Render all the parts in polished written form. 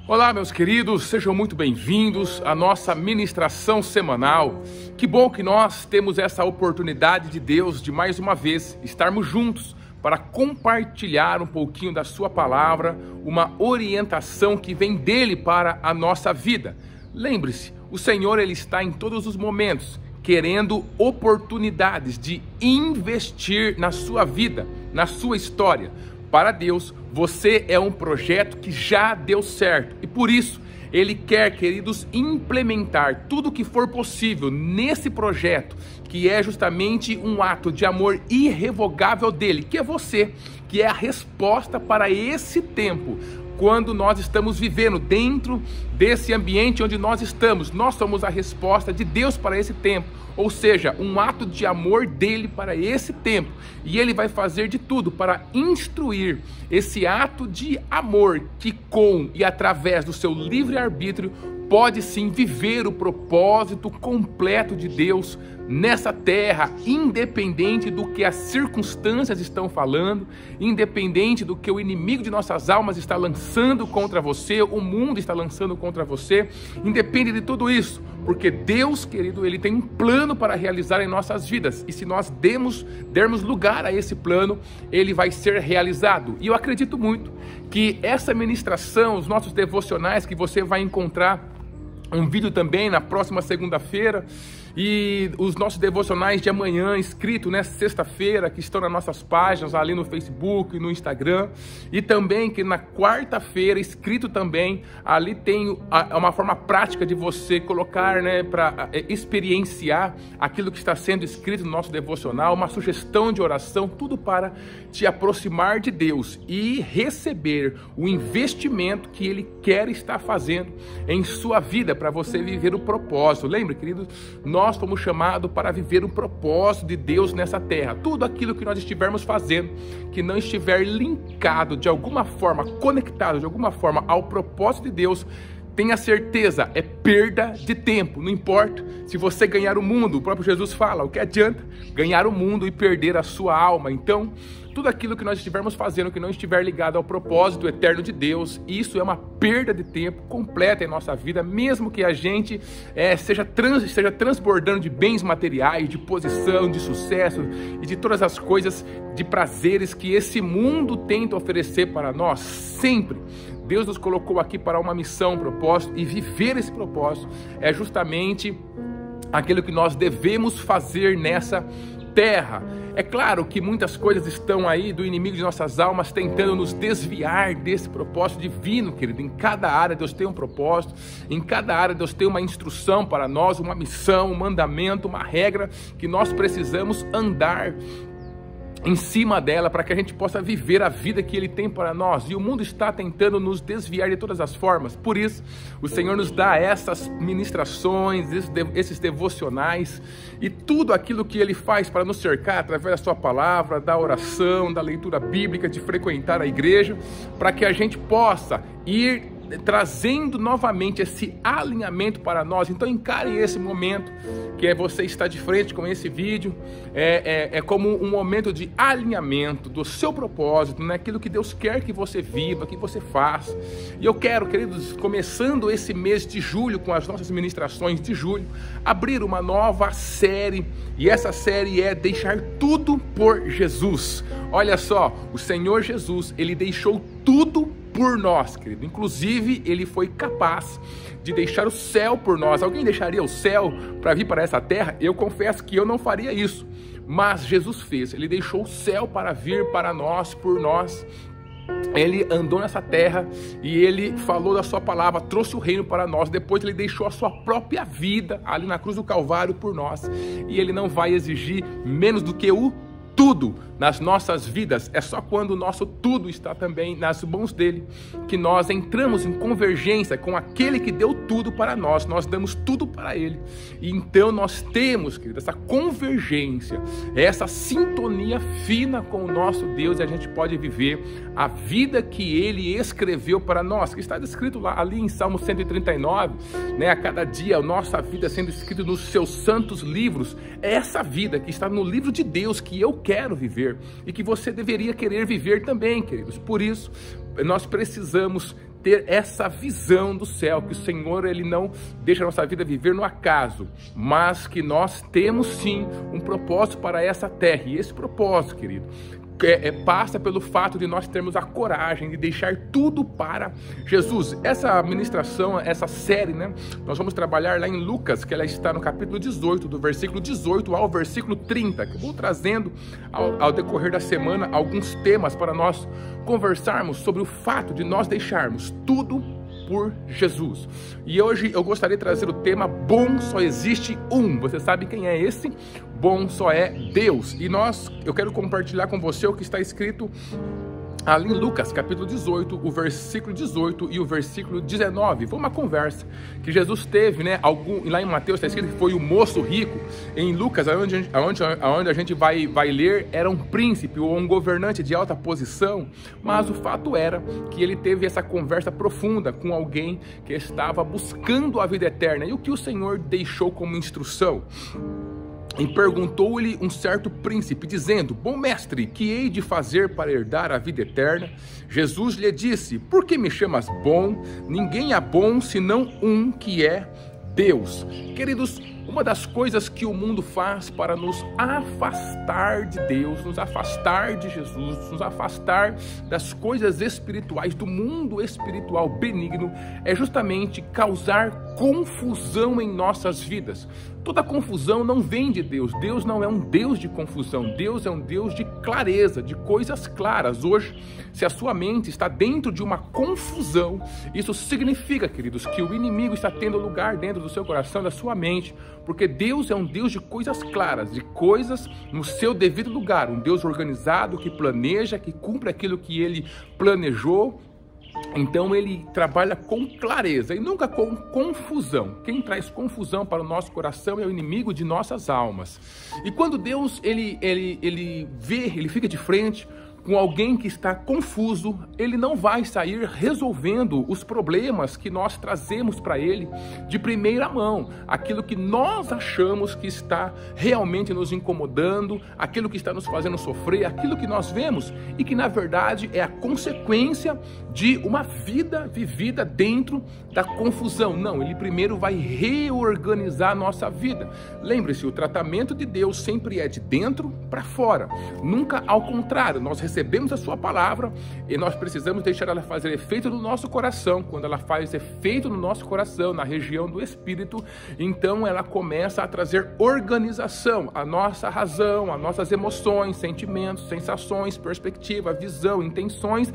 Olá, meus queridos, sejam muito bem-vindos à nossa ministração semanal. Que bom que nós temos essa oportunidade de Deus de mais uma vez estarmos juntos para compartilhar um pouquinho da sua palavra, uma orientação que vem dele para a nossa vida. Lembre-se, o Senhor ele está em todos os momentos querendo oportunidades de investir na sua vida, na sua história. Para Deus, você é um projeto que já deu certo e por isso Ele quer, queridos, implementar tudo o que for possível nesse projeto, que é justamente um ato de amor irrevogável dele, que é você, que é a resposta para esse tempo. Quando nós estamos vivendo dentro desse ambiente onde nós estamos, nós somos a resposta de Deus para esse tempo, ou seja, um ato de amor dele para esse tempo, e ele vai fazer de tudo para instruir esse ato de amor que com e através do seu livre-arbítrio pode sim viver o propósito completo de Deus nessa terra, independente do que as circunstâncias estão falando, independente do que o inimigo de nossas almas está lançando contra você, o mundo está lançando contra você, independe de tudo isso, porque Deus, querido, Ele tem um plano para realizar em nossas vidas, e se nós dermos lugar a esse plano, ele vai ser realizado. E eu acredito muito que essa ministração, os nossos devocionais, que você vai encontrar um vídeo também na próxima segunda-feira, e os nossos devocionais de amanhã, escrito nessa sexta-feira, que estão nas nossas páginas, ali no Facebook e no Instagram, e também que na quarta-feira, escrito também, ali tem uma forma prática de você colocar, para experienciar aquilo que está sendo escrito no nosso devocional, uma sugestão de oração, tudo para te aproximar de Deus e receber o investimento que Ele quer estar fazendo em sua vida, para você viver o propósito. Lembre, queridos, nós fomos chamados para viver o propósito de Deus nessa terra. Tudo aquilo que nós estivermos fazendo, que não estiver linkado de alguma forma, conectado de alguma forma ao propósito de Deus, tenha certeza, é perda de tempo. Não importa se você ganhar o mundo, o próprio Jesus fala, o que adianta ganhar o mundo e perder a sua alma? Então, tudo aquilo que nós estivermos fazendo que não estiver ligado ao propósito eterno de Deus, isso é uma perda de tempo completa em nossa vida, mesmo que a gente esteja transbordando de bens materiais, de posição, de sucesso e de todas as coisas, de prazeres que esse mundo tenta oferecer para nós. Sempre Deus nos colocou aqui para uma missão, um propósito, e viver esse propósito é justamente aquilo que nós devemos fazer nessa terra. É claro que muitas coisas estão aí do inimigo de nossas almas tentando nos desviar desse propósito divino, querido. Em cada área Deus tem um propósito, em cada área Deus tem uma instrução para nós, uma missão, um mandamento, uma regra que nós precisamos andar em cima dela para que a gente possa viver a vida que Ele tem para nós, e o mundo está tentando nos desviar de todas as formas. Por isso o Senhor nos dá essas ministrações, esses devocionais e tudo aquilo que Ele faz para nos cercar através da sua palavra, da oração, da leitura bíblica, de frequentar a igreja, para que a gente possa ir trazendo novamente esse alinhamento para nós. Então encare esse momento que é você estar de frente com esse vídeo, é como um momento de alinhamento do seu propósito, naquilo que Deus quer que você viva, que você faça. E eu quero, queridos, começando esse mês de julho, com as nossas ministrações de julho, abrir uma nova série, e essa série é Deixar Tudo por Jesus. Olha só, o Senhor Jesus, Ele deixou tudo por nós, querido. Inclusive, Ele foi capaz de deixar o céu por nós. Alguém deixaria o céu para vir para essa terra? Eu confesso que eu não faria isso, mas Jesus fez. Ele deixou o céu para vir para nós, por nós. Ele andou nessa terra e Ele falou da sua palavra, trouxe o reino para nós. Depois Ele deixou a sua própria vida ali na cruz do Calvário por nós, e Ele não vai exigir menos do que o tudo nas nossas vidas. É só quando o nosso tudo está também nas mãos dele que nós entramos em convergência com aquele que deu tudo para nós. Nós damos tudo para ele, e então nós temos, querido, essa convergência, essa sintonia fina com o nosso Deus, e a gente pode viver a vida que ele escreveu para nós, que está descrito lá ali em Salmo 139, a cada dia a nossa vida sendo escrita nos seus santos livros. É essa vida que está no livro de Deus que eu quero viver e que você deveria querer viver também, queridos. Por isso, nós precisamos ter essa visão do céu, que o Senhor, Ele não deixa a nossa vida viver no acaso, mas que nós temos sim um propósito para essa terra. E esse propósito, querido, passa pelo fato de nós termos a coragem de deixar tudo para Jesus. Essa ministração, essa série, né, nós vamos trabalhar lá em Lucas, que ela está no capítulo 18, do versículo 18 ao versículo 30, que eu vou trazendo ao decorrer da semana alguns temas para nós conversarmos sobre o fato de nós deixarmos tudo por Jesus. E hoje eu gostaria de trazer o tema Bom Só Existe Um. Você sabe quem é esse? Bom só é Deus. E eu quero compartilhar com você o que está escrito ali em Lucas, capítulo 18, o versículo 18 e o versículo 19. Foi uma conversa que Jesus teve, né? Lá em Mateus está escrito que foi o moço rico. Em Lucas, onde a gente vai ler, era um príncipe ou um governante de alta posição. Mas o fato era que ele teve essa conversa profunda com alguém que estava buscando a vida eterna. E o que o Senhor deixou como instrução? E perguntou-lhe um certo príncipe, dizendo: Bom mestre, que hei de fazer para herdar a vida eterna? Jesus lhe disse: Por que me chamas bom? Ninguém é bom senão um, que é Deus. Queridos, uma das coisas que o mundo faz para nos afastar de Deus, nos afastar de Jesus, nos afastar das coisas espirituais, do mundo espiritual benigno, é justamente causar confusão em nossas vidas. Toda confusão não vem de Deus. Deus não é um Deus de confusão. Deus é um Deus de clareza, de coisas claras. Hoje, se a sua mente está dentro de uma confusão, isso significa, queridos, que o inimigo está tendo lugar dentro do seu coração, da sua mente, porque Deus é um Deus de coisas claras, de coisas no seu devido lugar, um Deus organizado, que planeja, que cumpre aquilo que Ele planejou. Então Ele trabalha com clareza e nunca com confusão. Quem traz confusão para o nosso coração é o inimigo de nossas almas. E quando Deus ele fica de frente com alguém que está confuso, Ele não vai sair resolvendo os problemas que nós trazemos para Ele de primeira mão. Aquilo que nós achamos que está realmente nos incomodando, aquilo que está nos fazendo sofrer, aquilo que nós vemos e que na verdade é a consequência de uma vida vivida dentro da confusão. Não, Ele primeiro vai reorganizar a nossa vida. Lembre-se, o tratamento de Deus sempre é de dentro para fora, nunca ao contrário. Nós recebemos a sua palavra e nós precisamos deixar ela fazer efeito no nosso coração. Quando ela faz efeito no nosso coração, na região do espírito, então ela começa a trazer organização, a nossa razão, as nossas emoções, sentimentos, sensações, perspectiva, visão, intenções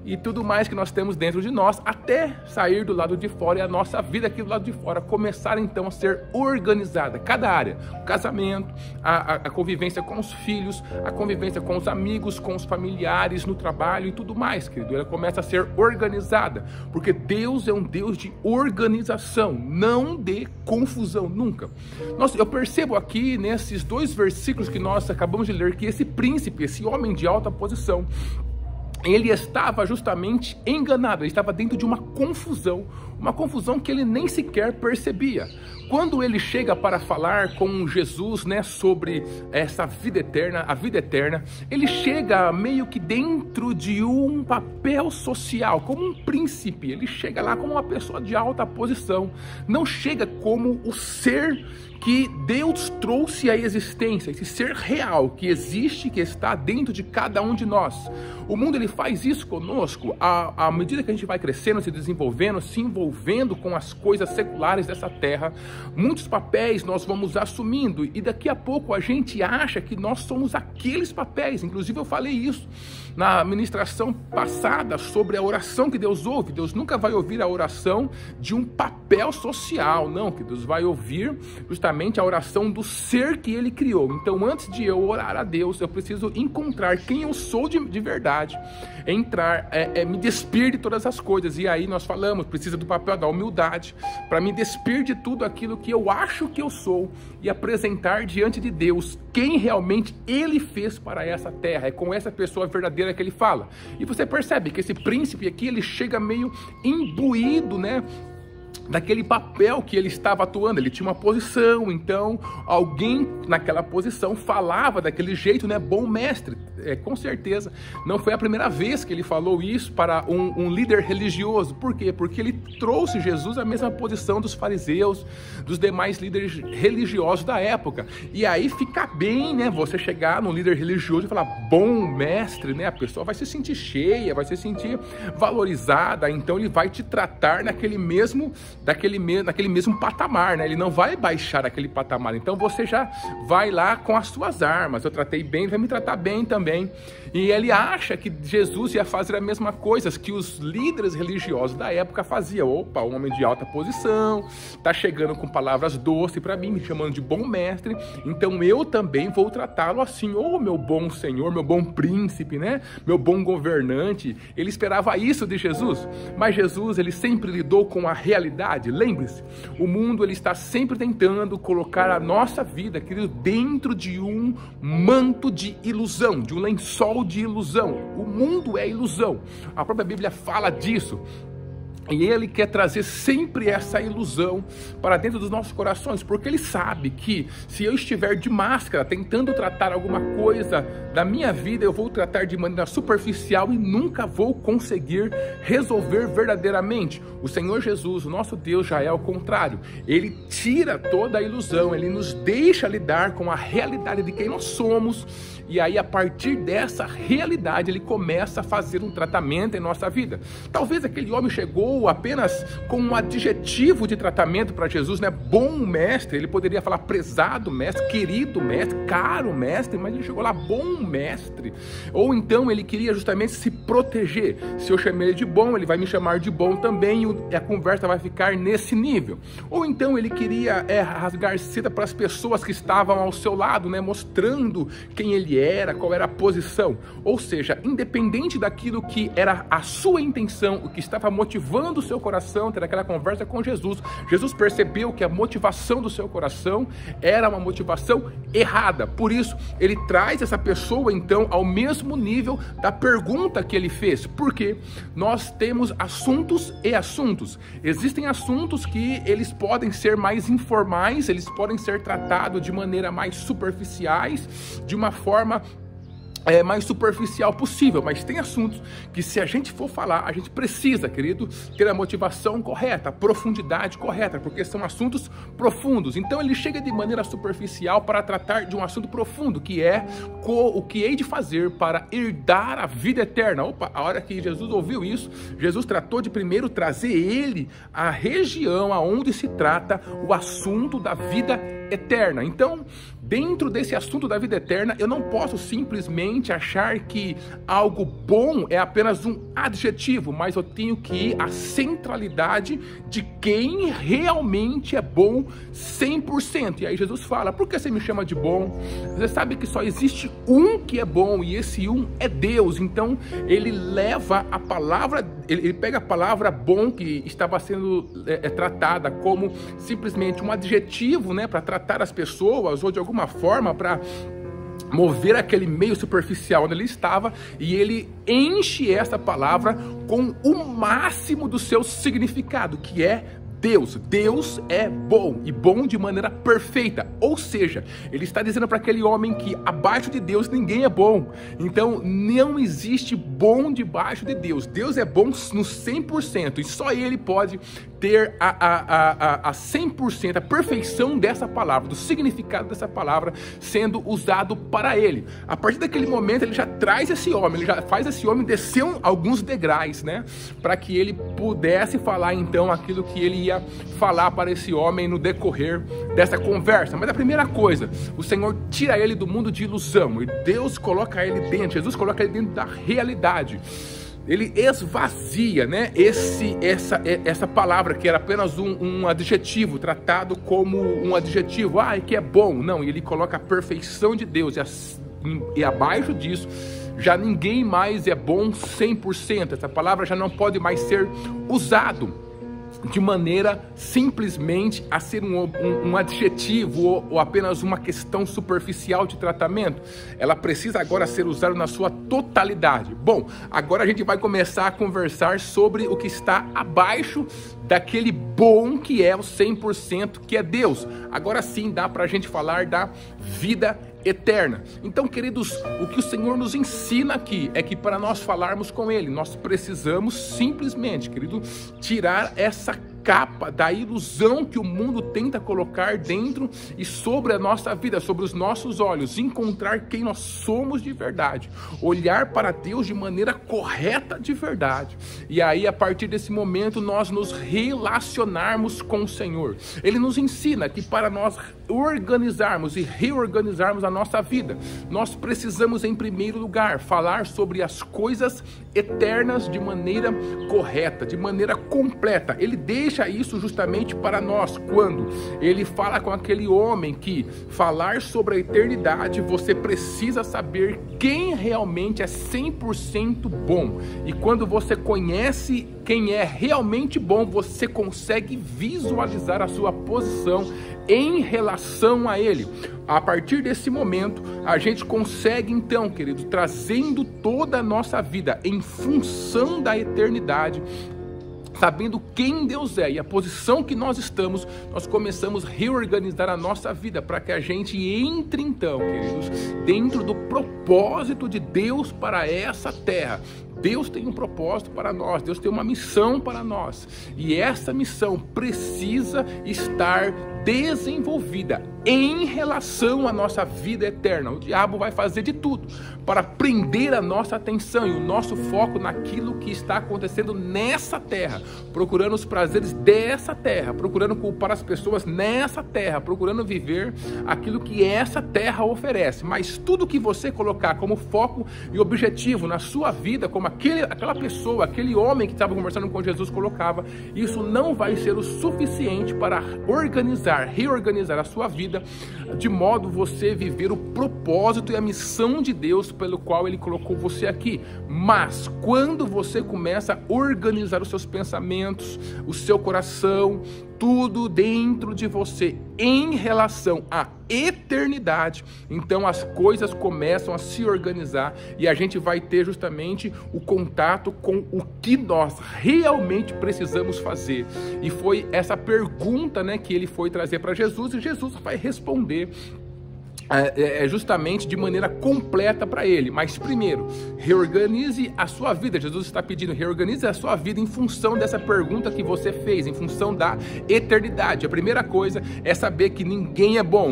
e tudo mais que nós temos dentro de nós, até sair do lado de fora e a nossa vida aqui do lado de fora começar então a ser organizada. Cada área, o casamento, a convivência com os filhos, a convivência com os amigos, com os familiares, no trabalho e tudo mais, querido. Ela começa a ser organizada, porque Deus é um Deus de organização, não de confusão, nunca. Eu percebo aqui nesses dois versículos que nós acabamos de ler, que esse príncipe, esse homem de alta posição, ele estava justamente enganado, ele estava dentro de uma confusão que ele nem sequer percebia. Quando ele chega para falar com Jesus, né, sobre essa vida eterna, a vida eterna, ele chega meio que dentro de um papel social, como um príncipe. Ele chega lá como uma pessoa de alta posição, não chega como o ser que Deus trouxe à existência, esse ser real que existe, que está dentro de cada um de nós. O mundo ele faz isso conosco à medida que a gente vai crescendo, se desenvolvendo, se envolvendo com as coisas seculares dessa terra. Muitos papéis nós vamos assumindo e daqui a pouco a gente acha que nós somos aqueles papéis. Inclusive eu falei isso na ministração passada sobre a oração que Deus ouve. Deus nunca vai ouvir a oração de um papel social, não, que Deus vai ouvir justamente a oração do ser que Ele criou. Então antes de eu orar a Deus, eu preciso encontrar quem eu sou de verdade, me despir de todas as coisas. E aí nós falamos, precisa do papel da humildade, para me despir de tudo aquilo que eu acho que eu sou e apresentar diante de Deus quem realmente Ele fez para essa terra. É com essa pessoa verdadeira que Ele fala. E você percebe que esse príncipe aqui, ele chega meio imbuído, né, daquele papel que ele estava atuando. Ele tinha uma posição, então alguém naquela posição falava daquele jeito, né? Bom mestre, com certeza. Não foi a primeira vez que ele falou isso para um líder religioso. Por quê? Porque ele trouxe Jesus à mesma posição dos fariseus, dos demais líderes religiosos da época. E aí fica bem, né? Você chegar num líder religioso e falar bom mestre, né? A pessoa vai se sentir cheia, vai se sentir valorizada, então ele vai te tratar naquele mesmo patamar, né? Ele não vai baixar aquele patamar. Então você já vai lá com as suas armas. Eu tratei bem, ele vai me tratar bem também. E ele acha que Jesus ia fazer a mesma coisa que os líderes religiosos da época faziam. Opa, um homem de alta posição, tá chegando com palavras doces para mim, me chamando de bom mestre, então eu também vou tratá-lo assim. Oh, meu bom Senhor, meu bom príncipe, né? Meu bom governante. Ele esperava isso de Jesus, mas Jesus, ele sempre lidou com a realidade. Lembre-se, o mundo, ele está sempre tentando colocar a nossa vida, querido, dentro de um manto de ilusão, de um lençol de ilusão. O mundo é ilusão. A própria Bíblia fala disso. E ele quer trazer sempre essa ilusão para dentro dos nossos corações, porque ele sabe que se eu estiver de máscara tentando tratar alguma coisa da minha vida, eu vou tratar de maneira superficial e nunca vou conseguir resolver verdadeiramente. O Senhor Jesus, o nosso Deus, já é ao contrário. Ele tira toda a ilusão, ele nos deixa lidar com a realidade de quem nós somos. E aí, a partir dessa realidade, ele começa a fazer um tratamento em nossa vida. Talvez aquele homem chegou apenas com um adjetivo de tratamento para Jesus, né? Bom mestre, ele poderia falar prezado mestre, querido mestre, caro mestre, mas ele chegou lá, bom mestre. Ou então ele queria justamente se proteger. Se eu chamei ele de bom, ele vai me chamar de bom também, e a conversa vai ficar nesse nível. Ou então ele queria rasgar seda para as pessoas que estavam ao seu lado, né? Mostrando quem ele era, qual era a posição. Ou seja, independente daquilo que era a sua intenção, o que estava motivando o seu coração, ter aquela conversa com Jesus, Jesus percebeu que a motivação do seu coração era uma motivação errada. Por isso, ele traz essa pessoa então ao mesmo nível da pergunta que ele fez. Porque nós temos assuntos e assuntos. Existem assuntos que eles podem ser mais informais, eles podem ser tratados de maneira mais superficiais, de uma forma mais superficial possível, mas tem assuntos que, se a gente for falar, a gente precisa, querido, ter a motivação correta, a profundidade correta, porque são assuntos profundos. Então ele chega de maneira superficial para tratar de um assunto profundo, que é o que hei de fazer para herdar a vida eterna. Opa, a hora que Jesus ouviu isso, Jesus tratou de primeiro trazer ele à região aonde se trata o assunto da vida eterna. Então, dentro desse assunto da vida eterna, eu não posso simplesmente achar que algo bom é apenas um adjetivo, mas eu tenho que ir à centralidade de quem realmente é bom 100%. E aí Jesus fala: por que você me chama de bom? Você sabe que só existe um que é bom, e esse um é Deus. Então ele leva a palavra, ele pega a palavra bom, que estava sendo tratada como simplesmente um adjetivo, né, para tratar as pessoas, ou de alguma forma para mover aquele meio superficial onde ele estava, e ele enche essa palavra com o máximo do seu significado, que é Deus. Deus é bom, e bom de maneira perfeita. Ou seja, ele está dizendo para aquele homem que abaixo de Deus ninguém é bom. Então não existe bom debaixo de Deus. Deus é bom no 100%, e só ele pode ter a 100%, a perfeição dessa palavra, do significado dessa palavra sendo usado para ele. A partir daquele momento ele já traz esse homem, ele já faz esse homem descer alguns degraus, né, para que ele pudesse falar então aquilo que ele ia falar para esse homem no decorrer dessa conversa. Mas a primeira coisa, o Senhor tira ele do mundo de ilusão, e Deus coloca ele dentro, Jesus coloca ele dentro da realidade. Ele esvazia, né, essa palavra que era apenas um adjetivo, tratado como um adjetivo, que é bom. Não, ele coloca a perfeição de Deus, e abaixo disso já ninguém mais é bom 100%. Essa palavra já não pode mais ser usado. de maneira simplesmente a ser um adjetivo ou apenas uma questão superficial de tratamento. Ela precisa agora ser usada na sua totalidade. Bom, agora a gente vai começar a conversar sobre o que está abaixo daquele bom que é o 100%, que é Deus. Agora sim dá para a gente falar da vida eterna. Então, queridos, o que o Senhor nos ensina aqui é que para nós falarmos com Ele, nós precisamos simplesmente, querido, tirar essa capa da ilusão que o mundo tenta colocar dentro e sobre a nossa vida, sobre os nossos olhos, encontrar quem nós somos de verdade, olhar para Deus de maneira correta de verdade, e aí a partir desse momento nós nos relacionarmos com o Senhor. Ele nos ensina que para nós organizarmos e reorganizarmos a nossa vida, nós precisamos em primeiro lugar falar sobre as coisas eternas de maneira correta, de maneira completa. Ele deixa isso justamente para nós, quando ele fala com aquele homem que falar sobre a eternidade, você precisa saber quem realmente é 100% bom. E quando você conhece quem é realmente bom, você consegue visualizar a sua posição em relação a Ele. A partir desse momento, a gente consegue então, querido, trazendo toda a nossa vida em função da eternidade, sabendo quem Deus é e a posição que nós estamos, nós começamos a reorganizar a nossa vida para que a gente entre então, queridos, dentro do propósito de Deus para essa terra. Deus tem um propósito para nós, Deus tem uma missão para nós, e essa missão precisa estar desenvolvida em relação à nossa vida eterna. O diabo vai fazer de tudo para prender a nossa atenção e o nosso foco naquilo que está acontecendo nessa terra, procurando os prazeres dessa terra, procurando culpar as pessoas nessa terra, procurando viver aquilo que essa terra oferece. Mas tudo que você colocar como foco e objetivo na sua vida, como aquela pessoa, aquele homem que estava conversando com Jesus colocava, isso não vai ser o suficiente para reorganizar a sua vida, de modo você viver o propósito e a missão de Deus pelo qual Ele colocou você aqui. Mas quando você começa a organizar os seus pensamentos, o seu coração, tudo dentro de você em relação à eternidade, então as coisas começam a se organizar e a gente vai ter justamente o contato com o que nós realmente precisamos fazer. E foi essa pergunta, né, que ele foi trazer para Jesus, e Jesus vai responder justamente de maneira completa para ele. Mas primeiro, reorganize a sua vida. Jesus está pedindo, reorganize a sua vida em função dessa pergunta que você fez, em função da eternidade. A primeira coisa é saber que ninguém é bom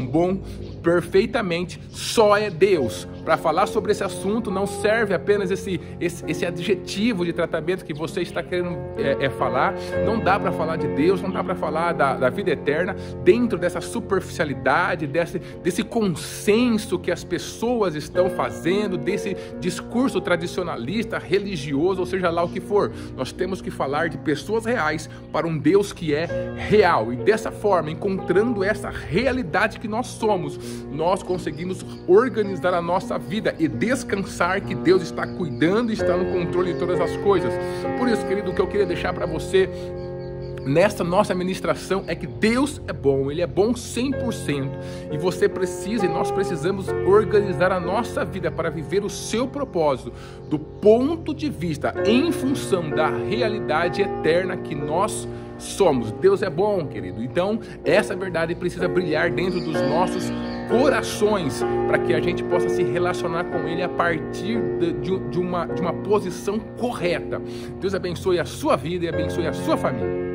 perfeitamente, só é Deus. Para falar sobre esse assunto não serve apenas esse adjetivo de tratamento que você está querendo falar. Não dá para falar de Deus, não dá para falar da vida eterna dentro dessa superficialidade, desse consenso que as pessoas estão fazendo, desse discurso tradicionalista, religioso, ou seja lá o que for. Nós temos que falar de pessoas reais para um Deus que é real, e dessa forma, encontrando essa realidade que nós somos, nós conseguimos organizar a nossa vida e descansar que Deus está cuidando e está no controle de todas as coisas. Por isso, querido, o que eu queria deixar para você nesta nossa ministração é que Deus é bom, Ele é bom 100%, e você precisa e nós precisamos organizar a nossa vida para viver o seu propósito do ponto de vista em função da realidade eterna que nós somos. Deus é bom, querido. Então, essa verdade precisa brilhar dentro dos nossos corações para que a gente possa se relacionar com Ele a partir de uma posição correta. Deus abençoe a sua vida e abençoe a sua família.